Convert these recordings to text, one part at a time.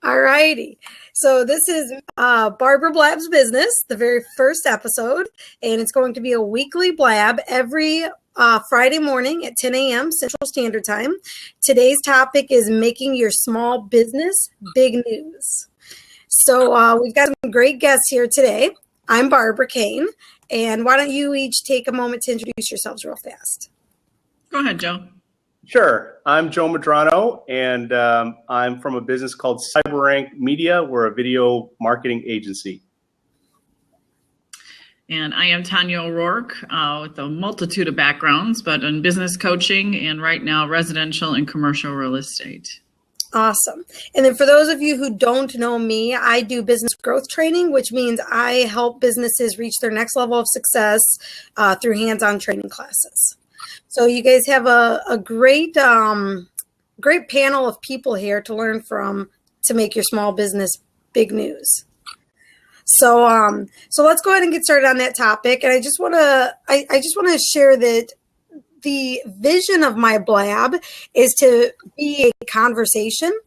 All righty. So this is Barbara Blabs Business, the very first episode, and it's going to be a weekly blab every Friday morning at 10 a.m. Central Standard Time. Today's topic is making your small business big news. So we've got some great guests here today. I'm Barbara Kane, and why don't you each take a moment to introduce yourselves real fast? Go ahead, Joe. Sure. I'm Joe Madrano, and I'm from a business called CyberRank Media. We're a video marketing agency. And I am Tanya O'Rourke with a multitude of backgrounds, but in business coaching and right now residential and commercial real estate. Awesome. And then for those of you who don't know me, I do business growth training, which means I help businesses reach their next level of success through hands-on training classes. So you guys have a great panel of people here to learn from to make your small business big news. So let's go ahead and get started on that topic. And I just want to share that the vision of my blab is to be a conversation.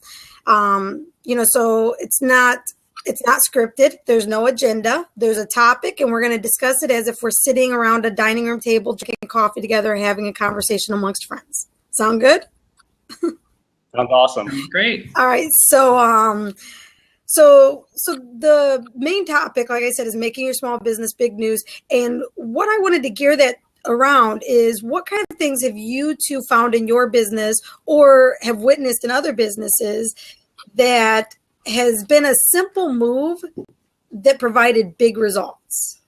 So it's not scripted. There's no agenda. There's a topic, and we're going to discuss it as if we're sitting around a dining room table, drinking coffee together, and having a conversation amongst friends. Sound good? Sounds awesome. Great. All right. So the main topic, like I said, is making your small business big news. And what I wanted to gear that around is what kind of things have you two found in your business or have witnessed in other businesses that has been a simple move that provided big results?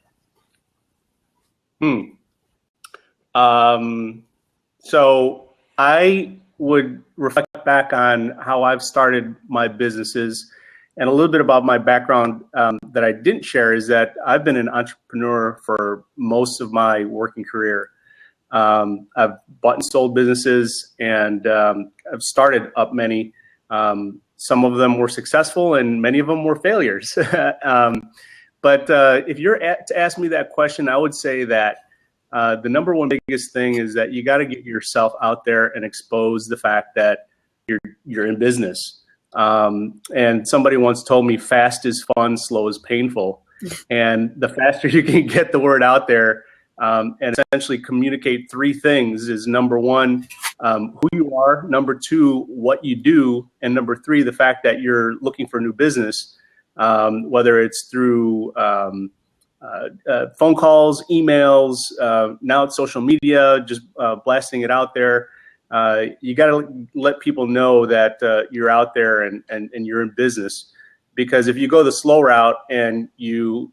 So I would reflect back on how I've started my businesses, and a little bit about my background that I didn't share is that I've been an entrepreneur for most of my working career. I've bought and sold businesses, and I've started up many. Some of them were successful and many of them were failures. But if you're to ask me that question, I would say that the number one biggest thing is that you got to get yourself out there and expose the fact that you're in business. And somebody once told me fast is fun, slow is painful. And the faster you can get the word out there and essentially communicate three things is number one, who you are, number two, what you do, and number three, the fact that you're looking for new business, whether it's through phone calls, emails, now it's social media, just blasting it out there. You got to let people know that you're out there and you're in business, because if you go the slow route and you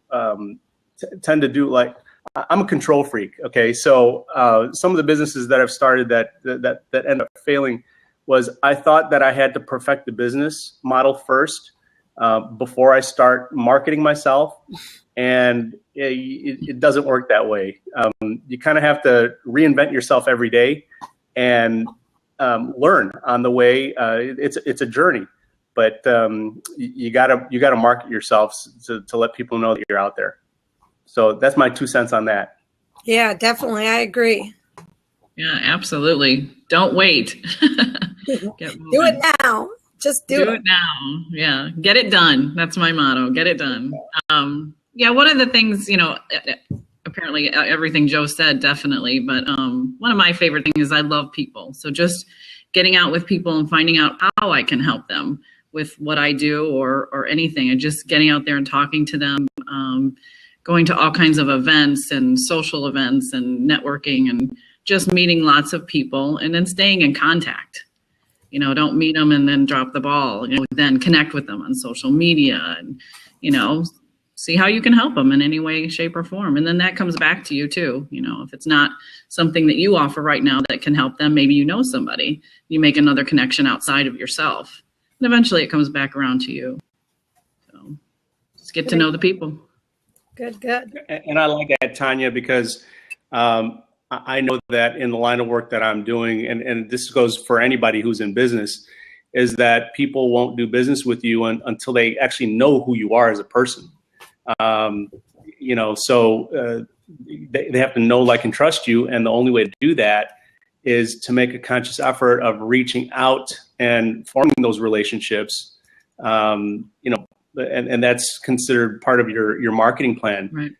tend to do like, I'm a control freak. Okay. So some of the businesses that I've started that end up failing was I thought that I had to perfect the business model first before I start marketing myself. And it doesn't work that way. You kind of have to reinvent yourself every day and learn on the way. It's a journey, but you gotta market yourself to let people know that you're out there. So that's my 2 cents on that. Yeah, definitely. I agree. Yeah, absolutely. Don't wait. Do it now. Just do it now. Yeah. Get it done. That's my motto. Get it done. Yeah. One of the things, apparently everything Joe said, definitely. But one of my favorite things is I love people. So just getting out with people and finding out how I can help them with what I do or anything, and just getting out there and talking to them, going to all kinds of events and social events and networking and just meeting lots of people and then staying in contact. Don't meet them and then drop the ball, then connect with them on social media and, see how you can help them in any way, shape or form. And then that comes back to you too. If it's not something that you offer right now that can help them, maybe somebody, you make another connection outside of yourself, and eventually it comes back around to you. So just get to know the people. Good. And I like that, Tanya, because I know that in the line of work that I'm doing, and this goes for anybody who's in business, is that people won't do business with you until they actually know who you are as a person. So they have to know, like, and trust you. And the only way to do that is to make a conscious effort of reaching out and forming those relationships. And that's considered part of your marketing plan, Right.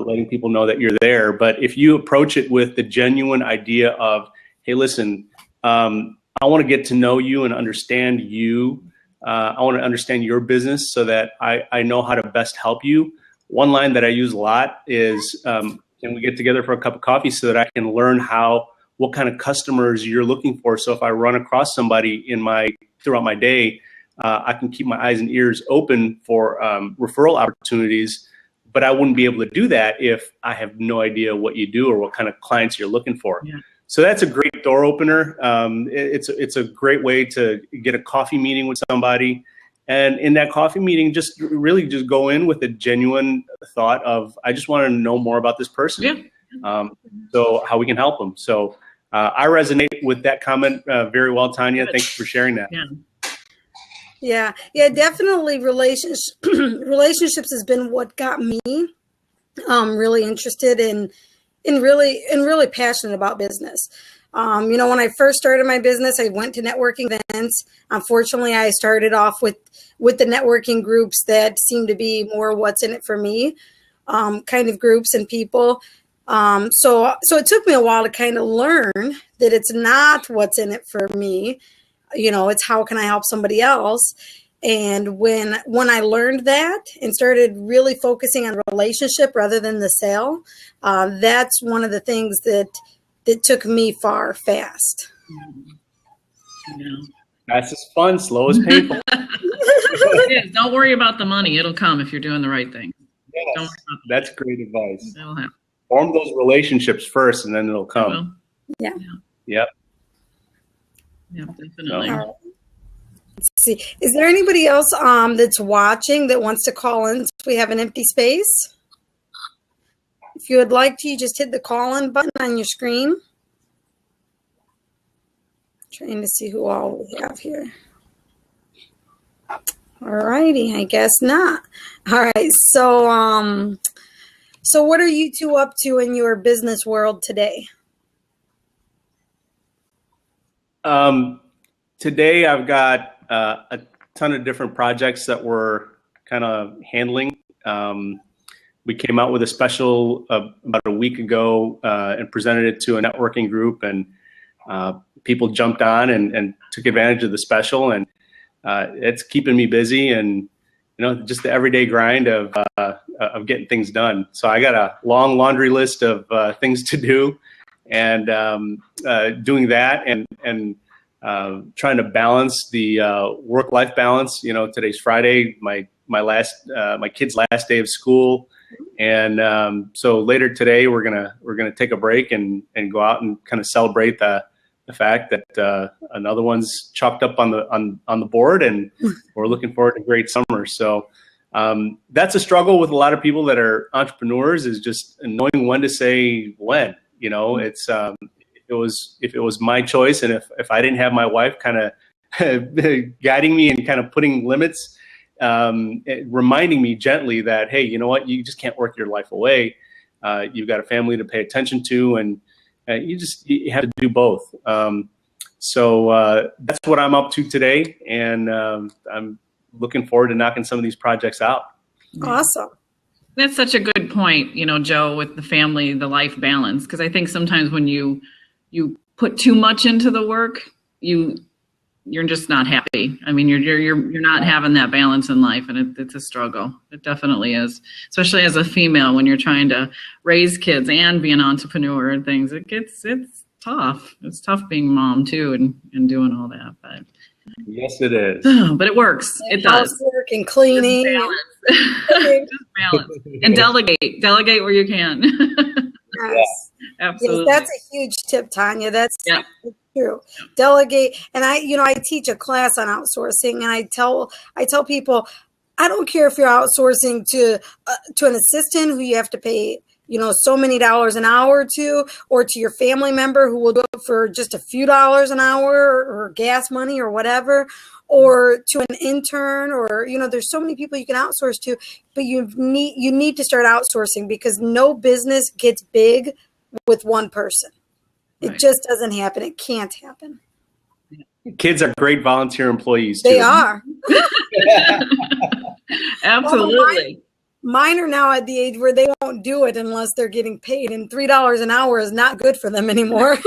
Letting people know that you're there. But if you approach it with the genuine idea of, hey, listen, I want to get to know you and understand you. I want to understand your business so that I know how to best help you. One line that I use a lot is, can we get together for a cup of coffee so that I can learn what kind of customers you're looking for. So if I run across somebody throughout my day, I can keep my eyes and ears open for referral opportunities, but I wouldn't be able to do that if I have no idea what you do or what kind of clients you're looking for. Yeah. So that's a great door opener. It's a great way to get a coffee meeting with somebody. And in that coffee meeting, just go in with a genuine thought of, I just want to know more about this person. Yeah. So how we can help them. So I resonate with that comment very well, Tanya. Thanks for sharing that. Yeah, definitely. Relationships has been what got me really interested and really passionate about business. When I first started my business, I went to networking events. Unfortunately, I started off with the networking groups that seemed to be more what's in it for me kind of groups and people. So it took me a while to kind of learn that it's not what's in it for me. It's how can I help somebody else? And when I learned that and started really focusing on relationship rather than the sale, that's one of the things that took me far fast. Fast is fun, slow is painful. It is. Don't worry about the money. It'll come if you're doing the right thing. Yes, Don't worry about that's great advice. It'll happen. Form those relationships first, and then it'll come. Yeah. Yep. Yeah, definitely. All right. Let's see. Is there anybody else that's watching that wants to call in? We have an empty space. If you would like to, you just hit the call-in button on your screen. Trying to see who all we have here. All righty, I guess not. All right, so what are you two up to in your business world today? Today I've got a ton of different projects that we're kind of handling. We came out with a special about a week ago and presented it to a networking group, and people jumped on and took advantage of the special, and it's keeping me busy, and just the everyday grind of getting things done. So I got a long laundry list of things to do, and doing that and trying to balance the work-life balance. Today's Friday, my kid's last day of school, and so later today we're gonna take a break and go out and kind of celebrate the fact that another one's chalked up on the board, and we're looking forward to a great summer. So that's a struggle with a lot of people that are entrepreneurs, is just knowing when to say when. It's if it was my choice, and if I didn't have my wife kind of guiding me and kind of putting limits, reminding me gently that, hey, you know what, you just can't work your life away. You've got a family to pay attention to, and you have to do both. So that's what I'm up to today, and I'm looking forward to knocking some of these projects out. Awesome. That's such a good point, Joe, with the family, the life balance, because I think sometimes when you put too much into the work, you're just not happy. I mean, you're not having that balance in life, and it's a struggle. It definitely is, especially as a female when you're trying to raise kids and be an entrepreneur and things. It's tough. It's tough being mom too, and doing all that. But yes, it is. But it works. It does. Housework and cleaning. Just balance and delegate where you can. Yes. Absolutely. Yes, that's a huge tip, Tanya. That's true. Delegate. And I teach a class on outsourcing, and I tell people, I don't care if you're outsourcing to an assistant who you have to pay, so many dollars an hour to, or to your family member who will do it for just a few dollars an hour, or gas money or whatever, or to an intern, or, there's so many people you can outsource to, but you need to start outsourcing, because no business gets big with one person. It Right. just doesn't happen. It can't happen. Kids are great volunteer employees too. They are. Absolutely. Mine are now at the age where they won't do it unless they're getting paid, and $3 an hour is not good for them anymore.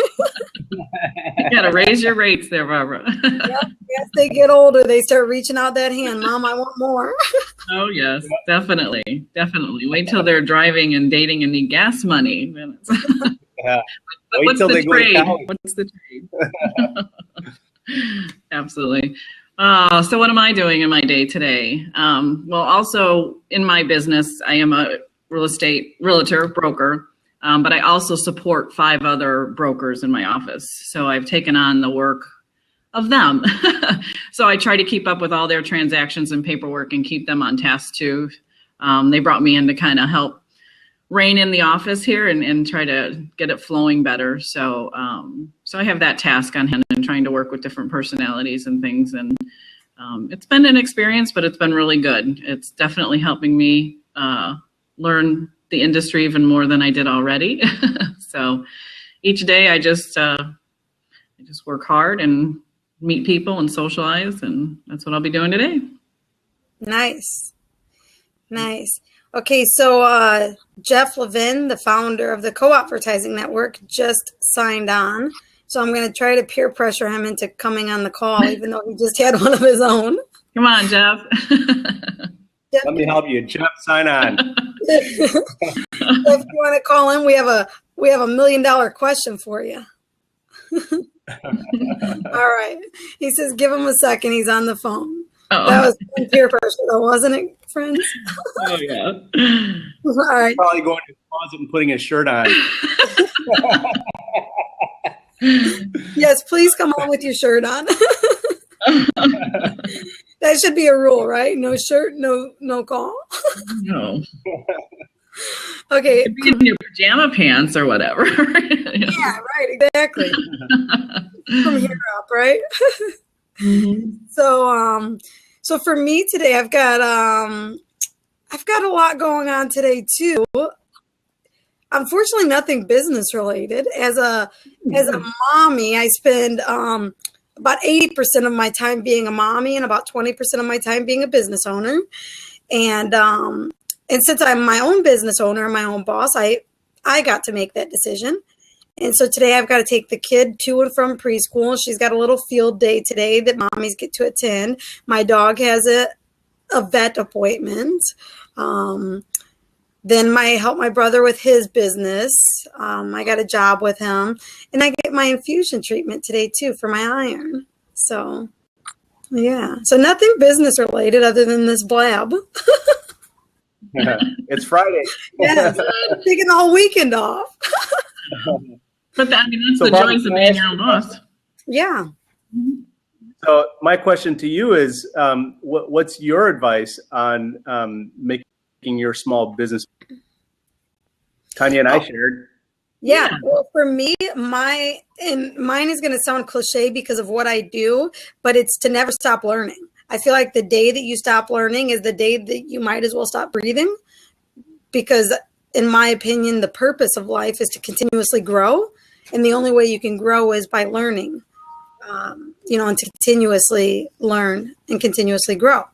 You got to raise your rates there, Barbara. Yep. As they get older, they start reaching out that hand. Mom, I want more. Oh, yes, definitely. Definitely. Wait till they're driving and dating and need gas money. Then it's- Yeah. Wait What's till the they go to trade? college. What's the trade? Absolutely. So what am I doing in my day today? Well, also in my business, I am a real estate realtor broker, but I also support 5 other brokers in my office. So I've taken on the work of them. So I try to keep up with all their transactions and paperwork and keep them on task too. They brought me in to kind of help rein in the office here and try to get it flowing better. So so I have that task on hand and trying to work with different personalities and things. And it's been an experience, but it's been really good. It's definitely helping me learn the industry even more than I did already. So each day I just work hard and meet people and socialize, and that's what I'll be doing today. Nice. Nice. Okay, so Jeff Levin, the founder of the Co-Advertising Network, just signed on. So I'm going to try to peer pressure him into coming on the call, even though he just had one of his own. Come on, Jeff. Jeff, Let me help you. Jeff, sign on. if you want to call in, we have a $1 million question for you. All right. He says, give him a second. He's on the phone. Oh. That was peer pressure, though, wasn't it, friends? Oh, yeah. All right. Probably going to the closet and putting his shirt on. Yes, please come on with your shirt on. That should be a rule, right? No shirt, no call. No. Okay. It'd be in your pajama pants or whatever. Yeah, right. Exactly. From here up, right? Mhm. So for me today, I've got a lot going on today too. Unfortunately, nothing business related. As a mommy, I spend about 80% of my time being a mommy and about 20% of my time being a business owner. And since I'm my own business owner, my own boss, I got to make that decision. And so today I've got to take the kid to and from preschool. She's got a little field day today that mommies get to attend. My dog has a vet appointment. Then I help my brother with his business. I got a job with him. And I get my infusion treatment today too for my iron. So, yeah. So nothing business related other than this blab. It's Friday. Yes. Taking the whole weekend off. But that's So the Barbara, joys of being your own boss. Yeah. So my question to you is, what's your advice on making your small business? Tanya and I shared. Yeah. Well, for me, mine is going to sound cliche because of what I do, but it's to never stop learning. I feel like the day that you stop learning is the day that you might as well stop breathing, because in my opinion, the purpose of life is to continuously grow. And the only way you can grow is by learning, and to continuously learn and continuously grow.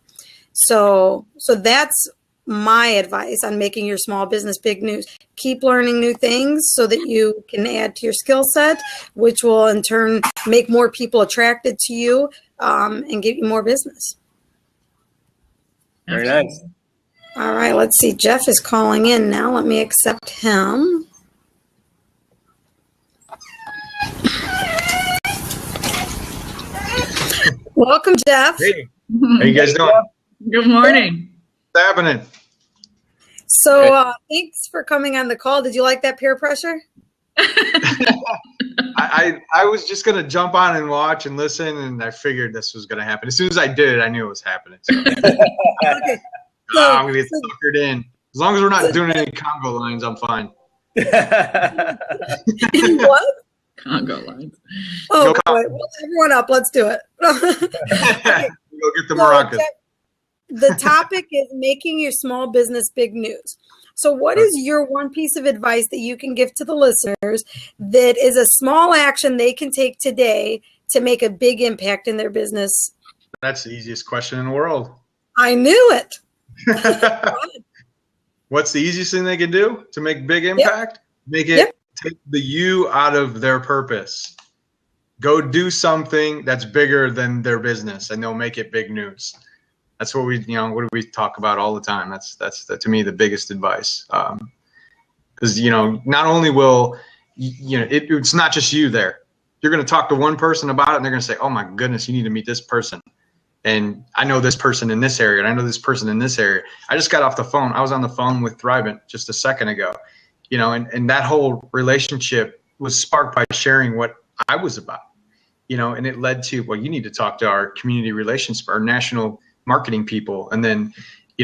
So that's my advice on making your small business big news. Keep learning new things so that you can add to your skill set, which will in turn make more people attracted to you and get you more business. Very nice. All right, let's see. Jeff is calling in now. Let me accept him. Welcome, Jeff. Hey, how you guys doing? Good morning. What's happening? So thanks for coming on the call. Did you like that peer pressure? I was just gonna jump on and watch and listen, and I figured this was gonna happen. As soon as I did it, I knew it was happening. So. Okay. I'm gonna get suckered in. As long as we're not doing any Congo lines, I'm fine. What? Congo lines. Oh, No boy. Well, everyone up. Let's do it. Okay. Go get the So, maracas. Jeff, the topic is making your small business big news. So what is your one piece of advice that you can give to the listeners that is a small action they can take today to make a big impact in their business? That's the easiest question in the world. I knew it. What's the easiest thing they can do to make big impact? Make it take the you out of their purpose. Go do something that's bigger than their business, and they'll make it big news. That's what what do we talk about all the time? That's to me the biggest advice. Because not only will it's not just you there. You're going to talk to one person about it, and they're going to say, "Oh my goodness, you need to meet this person." And I know this person in this area, and I know this person in this area. I just got off the phone. I was on the phone with Thrivent just a second ago, and that whole relationship was sparked by sharing what I was about, and it led to, well, you need to talk to our community relations, our national marketing people. And then,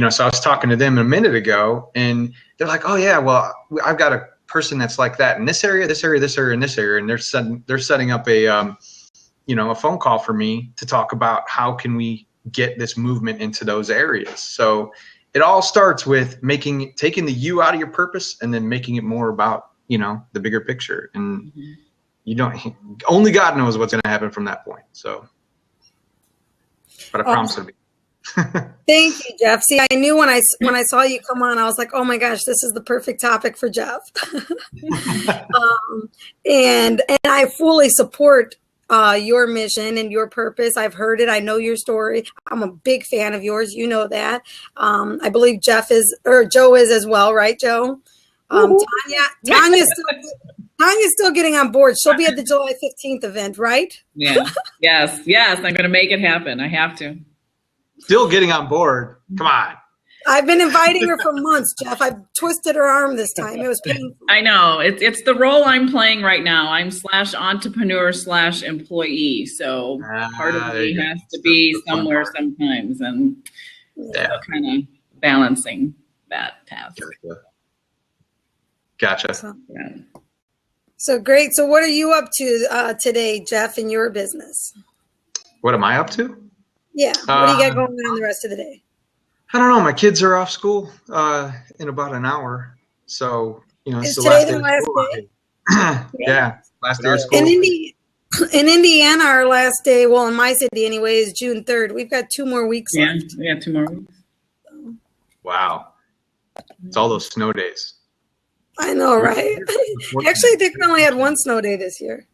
so I was talking to them a minute ago, and they're like, oh yeah, well, I've got a person that's like that in this area, this area, this area, and this area. And they're setting up a, a phone call for me to talk about how can we get this movement into those areas. So it all starts with taking the you out of your purpose and then making it more about, the bigger picture. And only God knows what's going to happen from that point. So, but I promise it'll be. Thank you, Jeff. See, I knew when I saw you come on, I was like, oh my gosh, this is the perfect topic for Jeff. And I fully support your mission and your purpose. I've heard it. I know your story. I'm a big fan of yours. You know that. I believe Joe is as well, right, Joe? Tanya's still getting on board. She'll be at the July 15th event, right? Yeah. Yes. I'm going to make it happen. I have to. Still getting on board. Come on. I've been inviting her for months, Jeff. I've twisted her arm this time. It was painful. I know. It's the role I'm playing right now. I'm /entrepreneur /employee. So part of me has to be somewhere sometimes, and kind of balancing that task. Gotcha. So great. So what are you up to today, Jeff, in your business? What am I up to? Yeah. What do you got going on the rest of the day? I don't know. My kids are off school in about an hour. So, it's the today last day. Yeah. Last day of school. In Indiana, our last day, well, in my city anyway, is June 3rd. We've got 2 more weeks left. We got 2 more weeks. Wow. It's all those snow days. I know, right? Actually, I think we only had 1 snow day this year.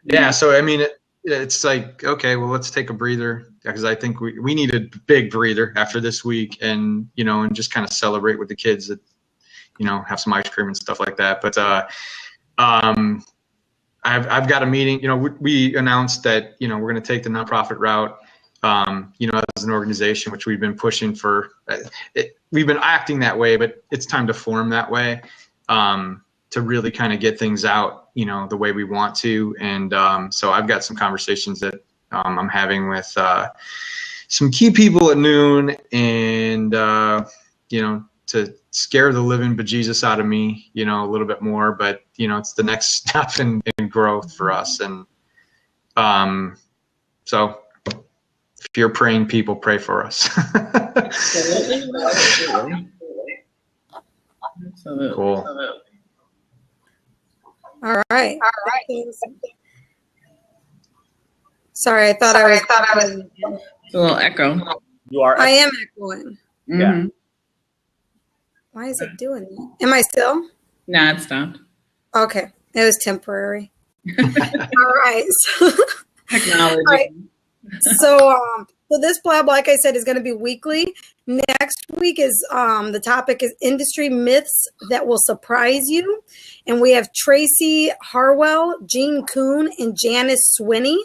Yeah. So, I mean, it's like, okay, well, let's take a breather, because I think we need a big breather after this week, and and just kind of celebrate with the kids, that have some ice cream and stuff like that. But I've got a meeting. We announced that we're going to take the nonprofit route. As an organization, which we've been pushing for, we've been acting that way, but it's time to form that way, to really kind of get things out, the way we want to. And so I've got some conversations that I'm having with some key people at noon, and to scare the living bejesus out of me, a little bit more. But it's the next step in growth for us. And so if you're praying people, pray for us. Absolutely. Cool. All right. Sorry, I thought I was. It's a little echo. You are. I am echoing. Mm-hmm. Yeah. Why is it doing that? Am I still? Nah, it stopped. Okay. It was temporary. All right. Technology. All right. So this Blab, like I said, is going to be weekly. Next week is the topic is industry myths that will surprise you. And we have Tracy Harwell, Jean Kuhn, and Janice Swinney.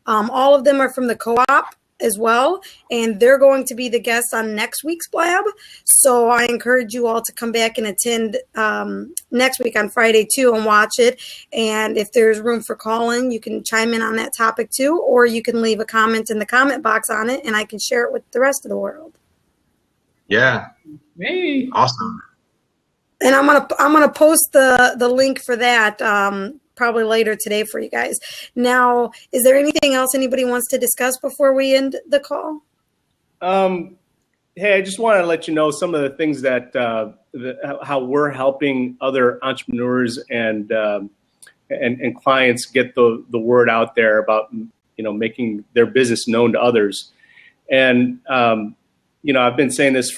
All of them are from the co-op as well, and they're going to be the guests on next week's Blab. So I encourage you all to come back and attend next week on Friday too and watch it. And if there's room for calling, you can chime in on that topic too, or you can leave a comment in the comment box on it, and I can share it with the rest of the world. Yeah. Hey. Awesome. And I'm gonna post the link for that probably later today for you guys. Now, is there anything else anybody wants to discuss before we end the call? Hey, I just want to let you know some of the things that how we're helping other entrepreneurs and clients get the word out there about making their business known to others. And I've been saying this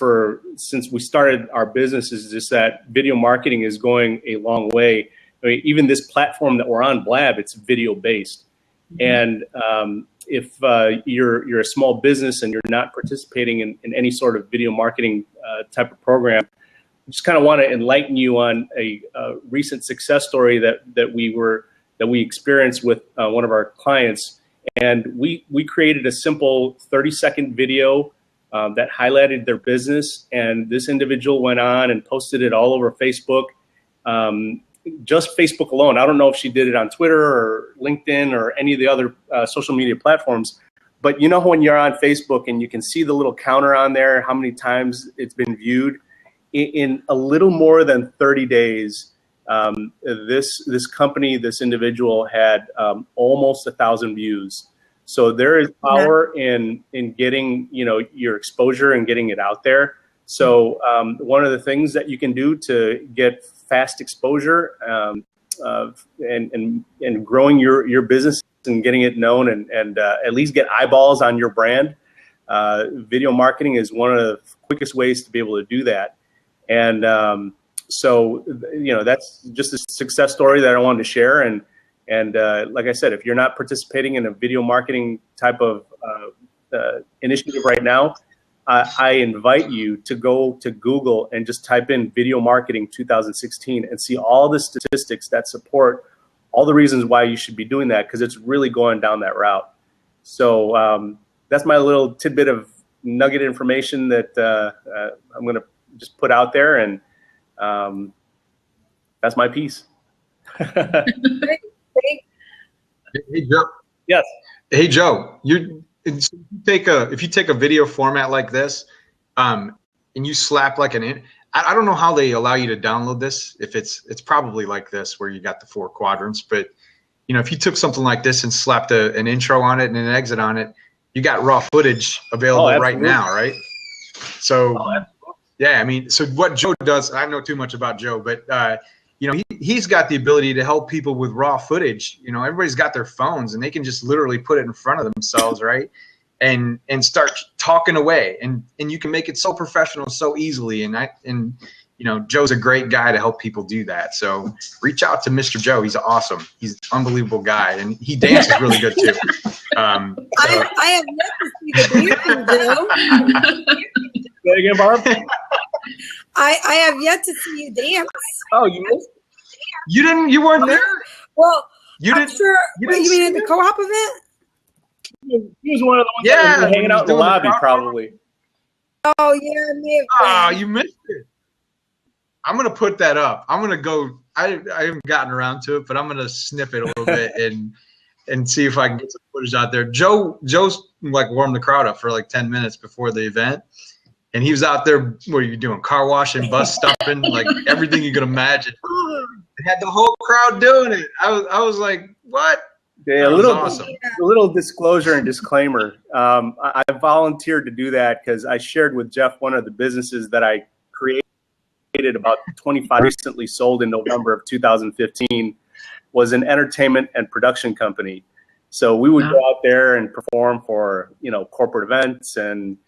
since we started our business, is just that video marketing is going a long way. I mean, even this platform that we're on, Blab, it's video based. And if you're a small business and you're not participating in any sort of video marketing type of program, I just kind of want to enlighten you on a recent success story that we experienced with one of our clients. And we created a simple 30-second video that highlighted their business. And this individual went on and posted it all over Facebook. Just Facebook alone. I don't know if she did it on Twitter or LinkedIn or any of the other social media platforms, but when you're on Facebook and you can see the little counter on there, how many times it's been viewed, in a little more than 30 days, this company, this individual had almost 1,000 views. So there is power in getting your exposure and getting it out there. So one of the things that you can do to get fast exposure and growing your business and getting it known and at least get eyeballs on your brand, video marketing is one of the quickest ways to be able to do that. And so that's just a success story that I wanted to share. And like I said, if you're not participating in a video marketing type of initiative right now, I invite you to go to Google and just type in video marketing 2016 and see all the statistics that support all the reasons why you should be doing that, because it's really going down that route. So that's my little tidbit of nugget information that I'm going to just put out there, and that's my piece. Hey, Joe. Yes. Hey, Joe. If you take a video format like this, and you slap like I don't know how they allow you to download this. If it's probably like this where you got the 4 quadrants, but if you took something like this and slapped an intro on it and an exit on it, you got raw footage available right now, right? So yeah, I mean, so what Joe does, I don't know too much about Joe, but he's got the ability to help people with raw footage. Everybody's got their phones and they can just literally put it in front of themselves, right? And start talking away, and you can make it so professional so easily. And Joe's a great guy to help people do that. So reach out to Mr. Joe. He's awesome. He's an unbelievable guy, and he dances really good too. I have yet to see the dancing, Joe. Say it again, Barb. I have yet to see you dance. Oh, you missed it? You didn't? You weren't there? Well, I'm sure. You mean at the co-op event? He was one of the ones that was hanging out in the lobby, probably. Oh yeah, maybe. Oh, you missed it. I'm gonna put that up. I'm gonna go. I haven't gotten around to it, but I'm gonna snip it a little bit and see if I can get some footage out there. Joe's like warmed the crowd up for like 10 minutes before the event, and he was out there. What are you doing? Car washing, bus stuffing, like everything you could imagine. They had the whole crowd doing it. I was like, what? Yeah, a little disclosure and disclaimer. I volunteered to do that because I shared with Jeff one of the businesses that I created about 25, recently sold in November of 2015, was an entertainment and production company. So we would go out there and perform for corporate events, and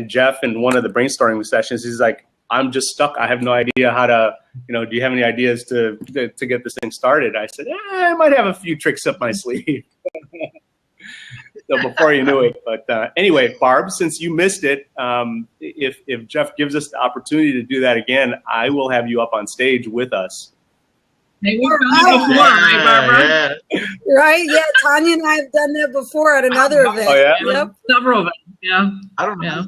Jeff, in one of the brainstorming sessions, he's like, I'm just stuck. I have no idea how to, do you have any ideas to get this thing started? I said, I might have a few tricks up my sleeve. So before you knew it. But anyway, Barb, since you missed it, if Jeff gives us the opportunity to do that again, I will have you up on stage with us. Maybe we've done it before, right, Barbara? Yeah. Right? Yeah, Tanya and I have done that before at another event. Oh, yeah? Yep. Several events, yeah. I don't know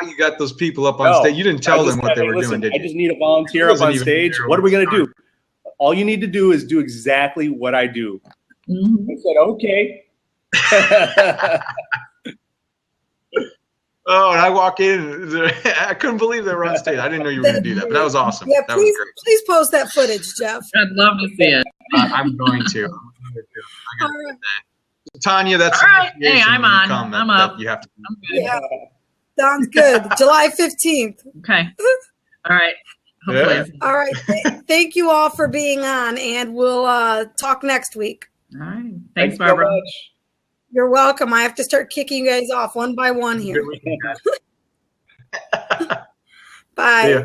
how you got those people up on stage. You didn't tell them what they were doing, did you? I just need a volunteer up on stage. What are we going to do? All you need to do is do exactly what I do. I said, okay. Oh, and I walk in, I couldn't believe they were on stage. I didn't know you were going to do that, but that was awesome. Yeah, that was great. Please post that footage, Jeff. I'd love to see it. I'm going to. All right. Tanya, that's all right. Hey, I'm on. I'm up. You have to. Yeah. Sounds good. July 15th. Okay. All right. Hopefully. Yeah. All right. Thank you all for being on, and we'll talk next week. All right. Thanks, Thanks so Barbara. much. You're welcome. I have to start kicking you guys off one by one here. Good weekend, guys. Bye. See ya.